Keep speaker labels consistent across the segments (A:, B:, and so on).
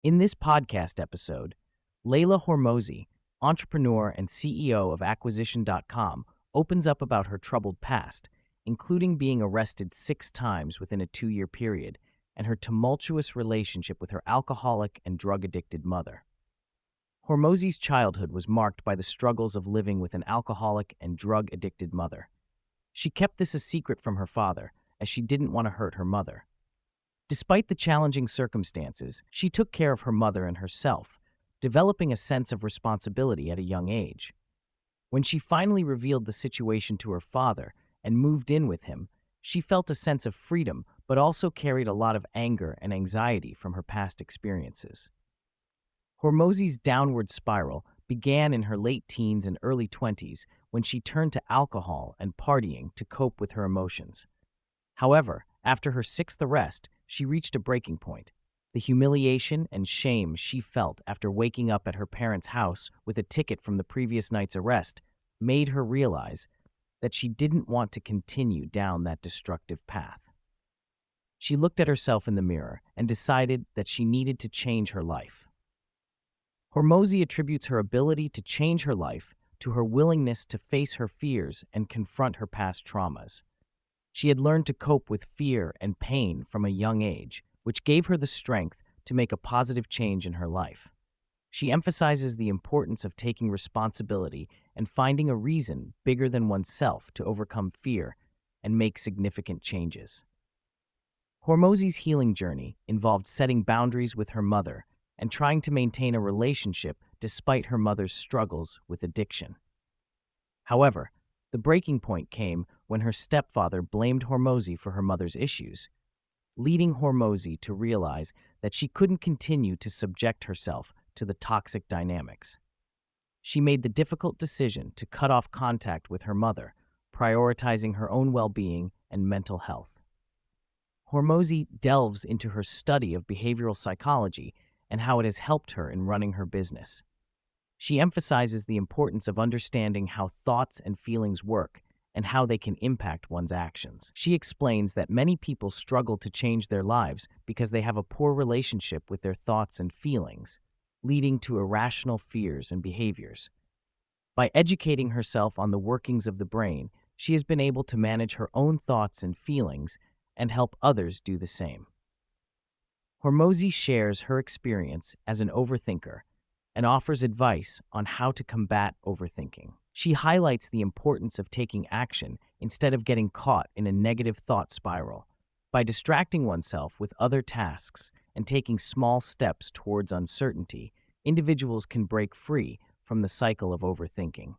A: In this podcast episode, Leila Hormozi, entrepreneur and CEO of Acquisition.com, opens up about her troubled past, including being arrested 6 times within a 2-year period and her tumultuous relationship with her alcoholic and drug-addicted mother. Hormozi's childhood was marked by the struggles of living with an alcoholic and drug-addicted mother. She kept this a secret from her father, as she didn't want to hurt her mother. Despite the challenging circumstances, she took care of her mother and herself, developing a sense of responsibility at a young age. When she finally revealed the situation to her father and moved in with him, she felt a sense of freedom but also carried a lot of anger and anxiety from her past experiences. Hormozi's downward spiral began in her late teens and early 20s when she turned to alcohol and partying to cope with her emotions. However, after her 6th arrest, she reached a breaking point. The humiliation and shame she felt after waking up at her parents' house with a ticket from the previous night's arrest made her realize that she didn't want to continue down that destructive path. She looked at herself in the mirror and decided that she needed to change her life. Hormozi attributes her ability to change her life to her willingness to face her fears and confront her past traumas. She had learned to cope with fear and pain from a young age, which gave her the strength to make a positive change in her life. She emphasizes the importance of taking responsibility and finding a reason bigger than oneself to overcome fear and make significant changes. Hormozi's healing journey involved setting boundaries with her mother and trying to maintain a relationship despite her mother's struggles with addiction. However, the breaking point came when her stepfather blamed Hormozi for her mother's issues, leading Hormozi to realize that she couldn't continue to subject herself to the toxic dynamics. She made the difficult decision to cut off contact with her mother, prioritizing her own well-being and mental health. Hormozi delves into her study of behavioral psychology and how it has helped her in running her business. She emphasizes the importance of understanding how thoughts and feelings work and how they can impact one's actions. She explains that many people struggle to change their lives because they have a poor relationship with their thoughts and feelings, leading to irrational fears and behaviors. By educating herself on the workings of the brain, she has been able to manage her own thoughts and feelings and help others do the same. Hormozi shares her experience as an overthinker and offers advice on how to combat overthinking. She highlights the importance of taking action instead of getting caught in a negative thought spiral. By distracting oneself with other tasks and taking small steps towards uncertainty, individuals can break free from the cycle of overthinking.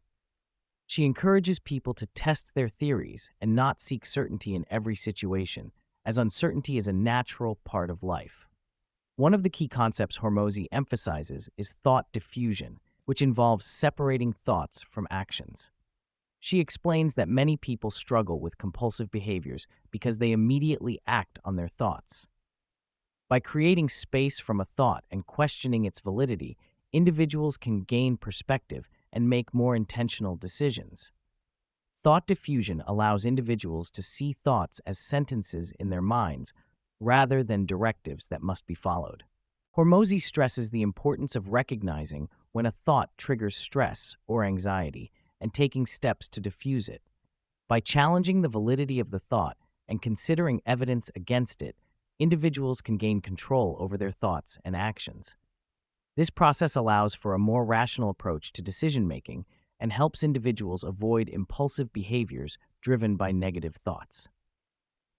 A: She encourages people to test their theories and not seek certainty in every situation, as uncertainty is a natural part of life. One of the key concepts Hormozi emphasizes is thought diffusion, which involves separating thoughts from actions. She explains that many people struggle with compulsive behaviors because they immediately act on their thoughts. By creating space from a thought and questioning its validity, individuals can gain perspective and make more intentional decisions. Thought diffusion allows individuals to see thoughts as sentences in their minds rather than directives that must be followed. Hormozi stresses the importance of recognizing when a thought triggers stress or anxiety and taking steps to diffuse it. By challenging the validity of the thought and considering evidence against it, individuals can gain control over their thoughts and actions. This process allows for a more rational approach to decision-making and helps individuals avoid impulsive behaviors driven by negative thoughts.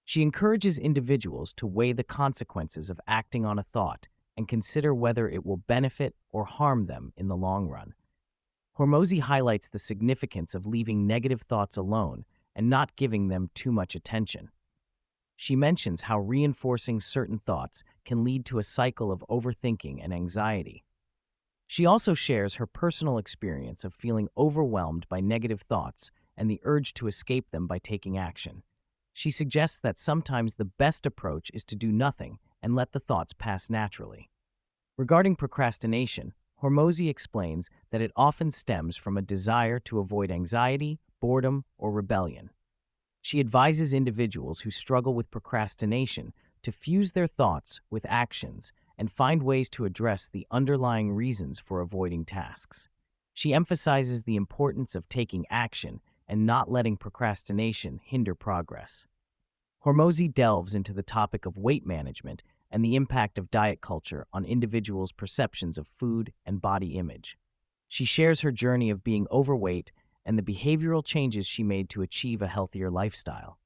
A: She encourages individuals to weigh the consequences of acting on a thought and consider whether it will benefit or harm them in the long run. Hormozi highlights the significance of leaving negative thoughts alone and not giving them too much attention. She mentions how reinforcing certain thoughts can lead to a cycle of overthinking and anxiety. She also shares her personal experience of feeling overwhelmed by negative thoughts and the urge to escape them by taking action. She suggests that sometimes the best approach is to do nothing and let the thoughts pass naturally. Regarding procrastination, Hormozi explains that it often stems from a desire to avoid anxiety, boredom, or rebellion. She advises individuals who struggle with procrastination to fuse their thoughts with actions and find ways to address the underlying reasons for avoiding tasks. She emphasizes the importance of taking action and not letting procrastination hinder progress. Hormozi delves into the topic of weight management and the impact of diet culture on individuals' perceptions of food and body image. She shares her journey of being overweight and the behavioral changes she made to achieve a healthier lifestyle.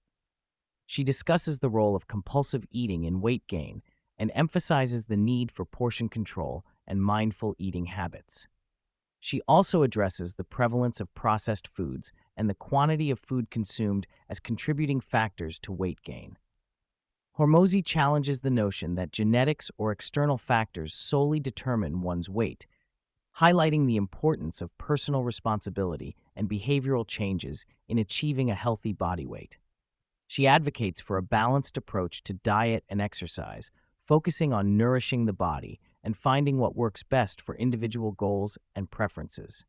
A: She discusses the role of compulsive eating in weight gain and emphasizes the need for portion control and mindful eating habits. She also addresses the prevalence of processed foods and the quantity of food consumed as contributing factors to weight gain. Hormozi challenges the notion that genetics or external factors solely determine one's weight, highlighting the importance of personal responsibility and behavioral changes in achieving a healthy body weight. She advocates for a balanced approach to diet and exercise, focusing on nourishing the body and finding what works best for individual goals and preferences.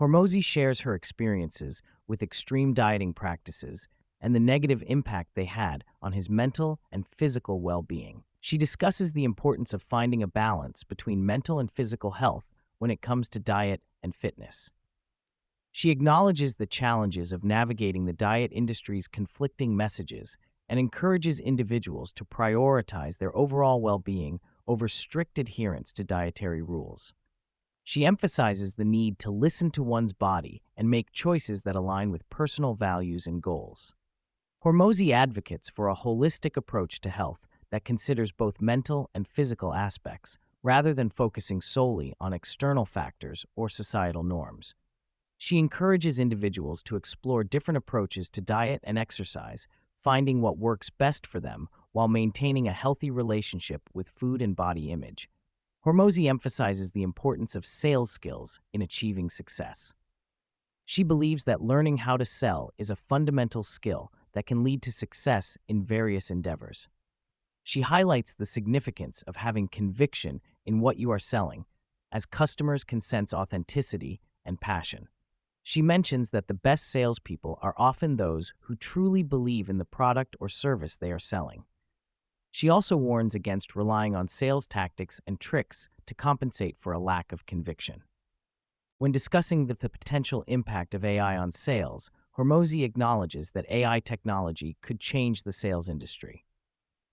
A: Hormozi shares her experiences with extreme dieting practices and the negative impact they had on his mental and physical well-being. She discusses the importance of finding a balance between mental and physical health when it comes to diet and fitness. She acknowledges the challenges of navigating the diet industry's conflicting messages and encourages individuals to prioritize their overall well-being over strict adherence to dietary rules. She emphasizes the need to listen to one's body and make choices that align with personal values and goals. Hormozi advocates for a holistic approach to health that considers both mental and physical aspects, rather than focusing solely on external factors or societal norms. She encourages individuals to explore different approaches to diet and exercise, finding what works best for them while maintaining a healthy relationship with food and body image. Hormozi emphasizes the importance of sales skills in achieving success. She believes that learning how to sell is a fundamental skill that can lead to success in various endeavors. She highlights the significance of having conviction in what you are selling, as customers can sense authenticity and passion. She mentions that the best salespeople are often those who truly believe in the product or service they are selling. She also warns against relying on sales tactics and tricks to compensate for a lack of conviction. When discussing the potential impact of AI on sales, Hormozi acknowledges that AI technology could change the sales industry.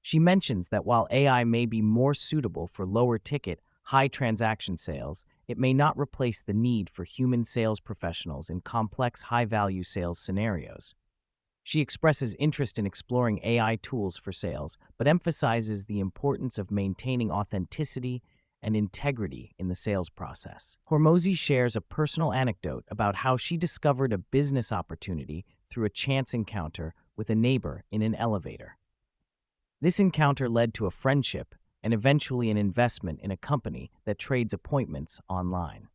A: She mentions that while AI may be more suitable for lower-ticket, high-transaction sales, it may not replace the need for human sales professionals in complex, high-value sales scenarios. She expresses interest in exploring AI tools for sales, but emphasizes the importance of maintaining authenticity and integrity in the sales process. Hormozi shares a personal anecdote about how she discovered a business opportunity through a chance encounter with a neighbor in an elevator. This encounter led to a friendship and eventually an investment in a company that trades appointments online.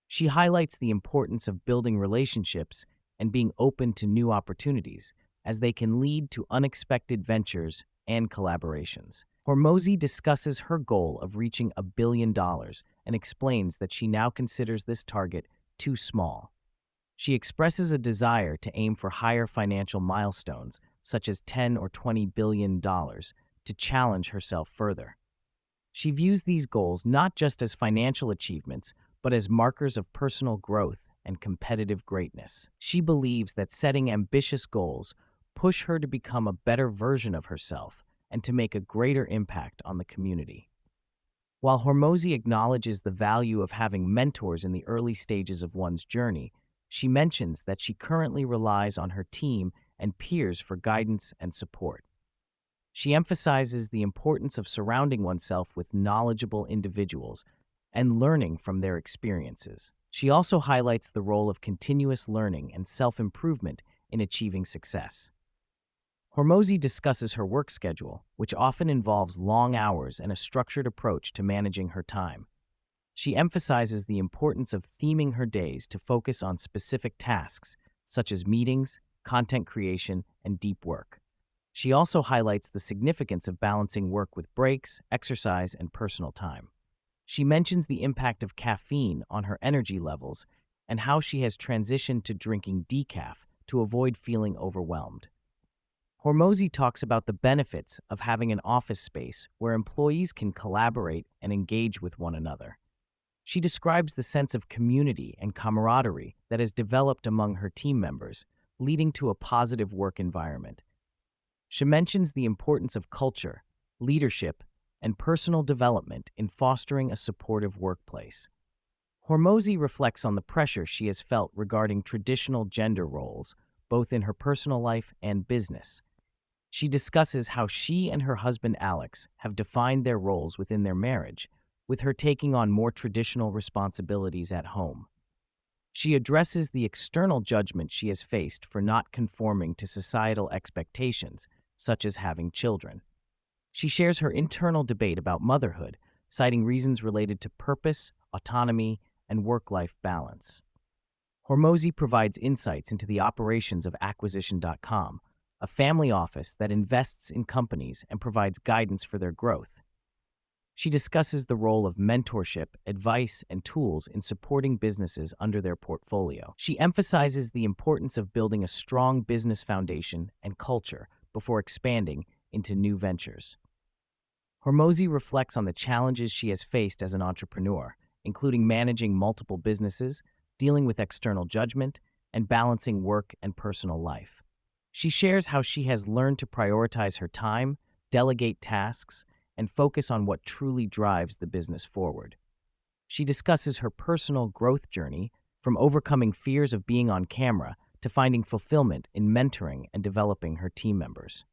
A: She highlights the importance of building relationships and being open to new opportunities, as they can lead to unexpected ventures and collaborations. Hormozi discusses her goal of reaching $1 billion and explains that she now considers this target too small. She expresses a desire to aim for higher financial milestones, such as $10 or $20 billion, to challenge herself further. She views these goals not just as financial achievements, but as markers of personal growth and competitive greatness. She believes that setting ambitious goals push her to become a better version of herself and to make a greater impact on the community. While Hormozi acknowledges the value of having mentors in the early stages of one's journey, she mentions that she currently relies on her team and peers for guidance and support. She emphasizes the importance of surrounding oneself with knowledgeable individuals and learning from their experiences. She also highlights the role of continuous learning and self-improvement in achieving success. Hormozi discusses her work schedule, which often involves long hours and a structured approach to managing her time. She emphasizes the importance of theming her days to focus on specific tasks, such as meetings, content creation, and deep work. She also highlights the significance of balancing work with breaks, exercise, and personal time. She mentions the impact of caffeine on her energy levels and how she has transitioned to drinking decaf to avoid feeling overwhelmed. Hormozi talks about the benefits of having an office space where employees can collaborate and engage with one another. She describes the sense of community and camaraderie that has developed among her team members, leading to a positive work environment. She mentions the importance of culture, leadership, and personal development in fostering a supportive workplace. Hormozi reflects on the pressure she has felt regarding traditional gender roles, both in her personal life and business. She discusses how she and her husband Alex have defined their roles within their marriage, with her taking on more traditional responsibilities at home. She addresses the external judgment she has faced for not conforming to societal expectations, such as having children. She shares her internal debate about motherhood, citing reasons related to purpose, autonomy, and work-life balance. Hormozi provides insights into the operations of Acquisition.com, a family office that invests in companies and provides guidance for their growth. She discusses the role of mentorship, advice, and tools in supporting businesses under their portfolio. She emphasizes the importance of building a strong business foundation and culture before expanding into new ventures. Hormozi reflects on the challenges she has faced as an entrepreneur, including managing multiple businesses, dealing with external judgment, and balancing work and personal life. She shares how she has learned to prioritize her time, delegate tasks, and focus on what truly drives the business forward. She discusses her personal growth journey, from overcoming fears of being on camera to finding fulfillment in mentoring and developing her team members.